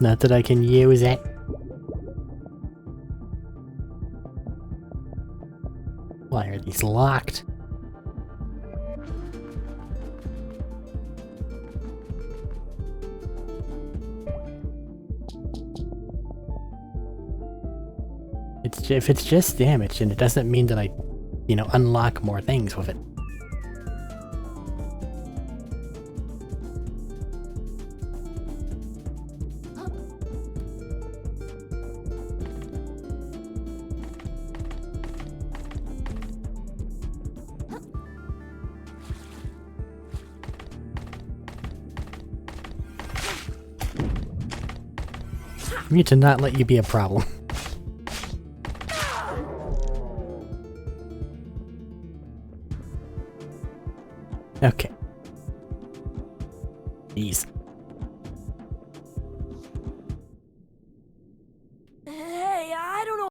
S1: Not that I can use it. Why are these locked? If it's just damage, and it doesn't mean that I, unlock more things with it. I need to not let you be a problem. Okay. Jeez.
S3: Hey, I don't know.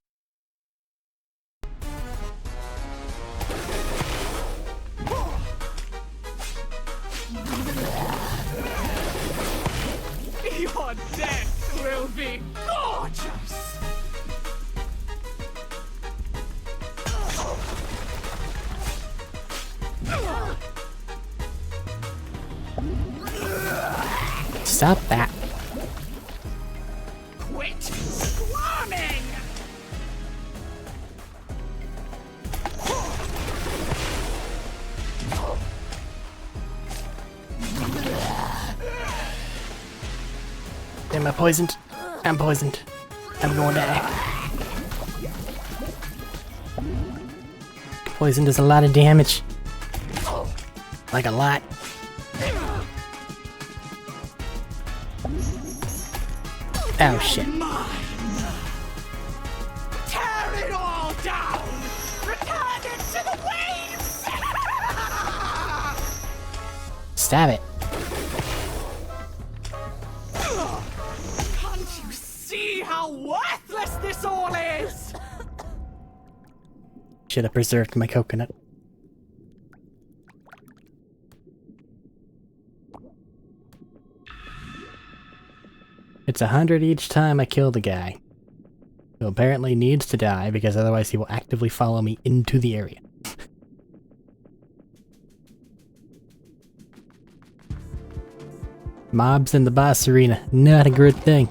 S2: Your death will be gorgeous!
S1: Stop that.
S2: Quit squirming!
S1: Am I poisoned? I'm poisoned. I'm going to die. Poison does a lot of damage. Like a lot. Oh shit.
S2: Tear it all down! Return it to the waves!
S1: Stab it.
S2: Can't you see how worthless this all is?
S1: Should have preserved my coconut. It's 100 each time I kill the guy. Who apparently needs to die because otherwise he will actively follow me into the area. Mobs in the boss arena, not a good thing.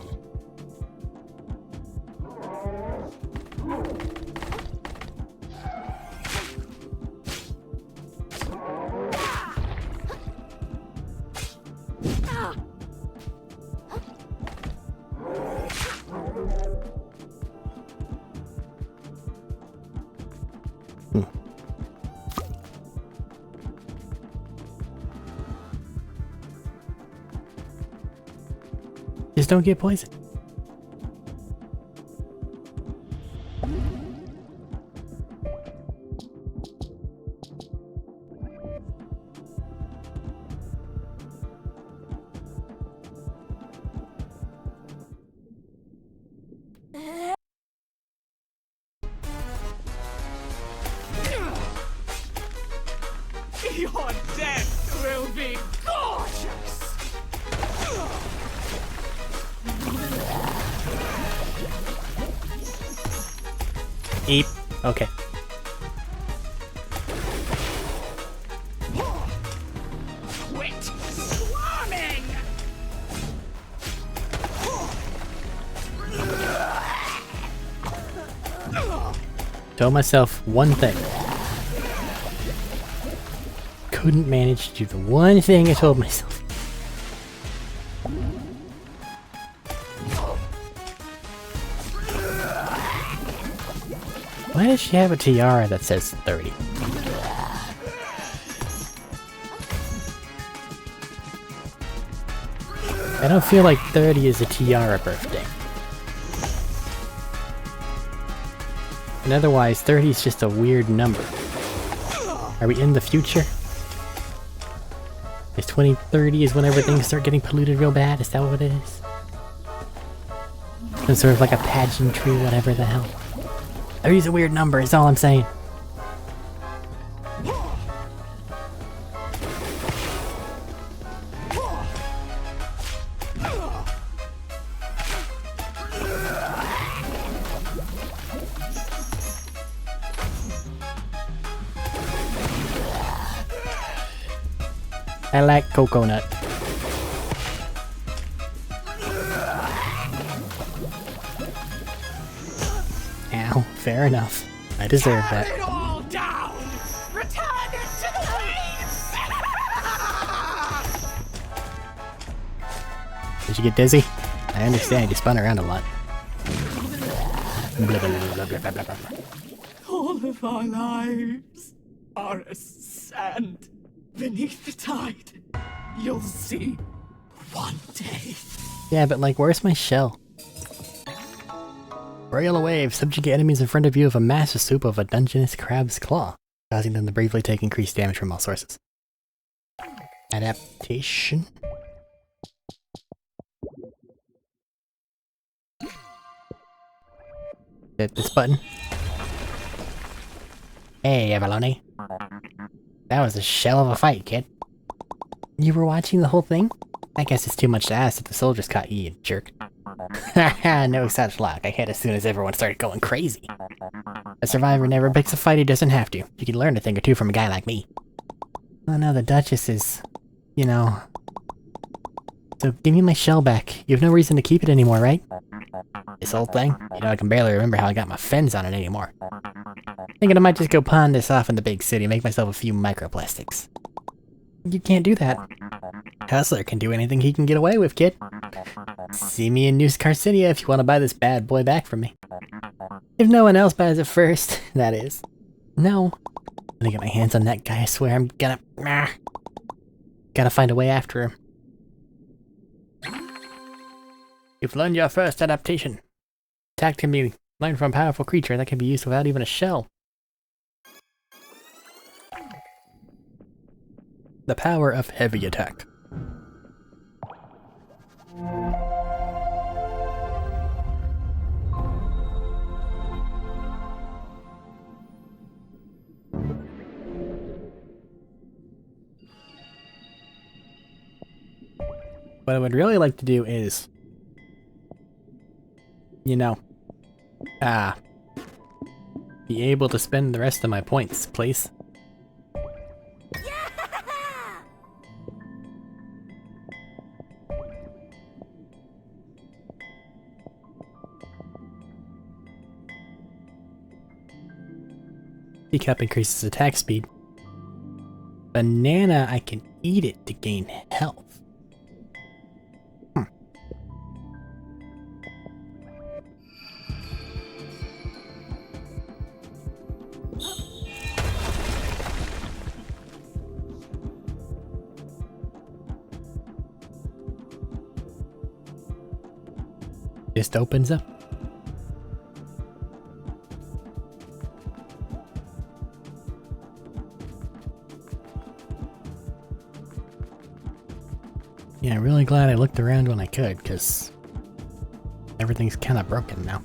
S1: Just don't get poisoned.
S2: Your death will be gorgeous!
S1: Eep. Okay.
S2: Quit swarming!
S1: Told myself one thing. Couldn't manage to do the one thing I told myself. Why does she have a tiara that says 30? I don't feel like 30 is a tiara birthday. And otherwise, 30 is just a weird number. Are we in the future? Is 2030 is when everything start getting polluted real bad? Is that what it is? Some sort of like a pageantry, whatever the hell. 30 is a weird number, is all I'm saying. I like coconut. Ow, fair enough. I deserve
S2: Tear
S1: that.
S2: it all down! Return it to the waves!
S1: Did you get dizzy? I understand, you spun around a lot. Blah, blah, blah, blah, blah, blah, blah.
S2: All of our lives are as sand beneath the tide. You'll see one day.
S1: Yeah, but like, where's my shell? Royal wave, subjugate enemies in front of you with a massive soup of a dungeness crab's claw, causing them to bravely take increased damage from all sources. Adaptation? Hit this button. Hey, Avalone. That was a shell of a fight, kid. You were watching the whole thing? I guess it's too much to ask that the soldiers caught you, you jerk. Haha, no such luck. I hit as soon as everyone started going crazy. A survivor never picks a fight he doesn't have to. You can learn a thing or two from a guy like me. Oh no, the Duchess is... you know... So, give me my shell back. You have no reason to keep it anymore, right? This old thing? You know, I can barely remember how I got my fins on it anymore. Thinking I might just go pawn this off in the big city, make myself a few microplastics. You can't do that. Hustler can do anything he can get away with, kid. See me in New Carcinia if you want to buy this bad boy back from me. If no one else buys it first, that is. No. I'm gonna get my hands on that guy, I swear I'm gonna... Gotta find a way after him. You've learned your first adaptation. Attack can be learned from a powerful creature that can be used without even a shell. The power of heavy attack. What I would really like to do is, you know, be able to spend the rest of my points, please. Teacup increases attack speed. Banana, I can eat it to gain health. Just opens up. Yeah, I'm really glad I looked around when I could, because everything's kind of broken now.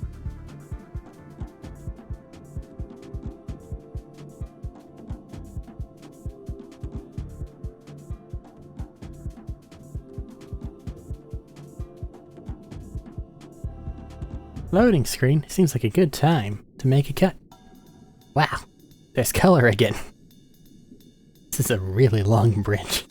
S1: Loading screen seems like a good time to make a cut. Wow, there's color again. This is a really long bridge.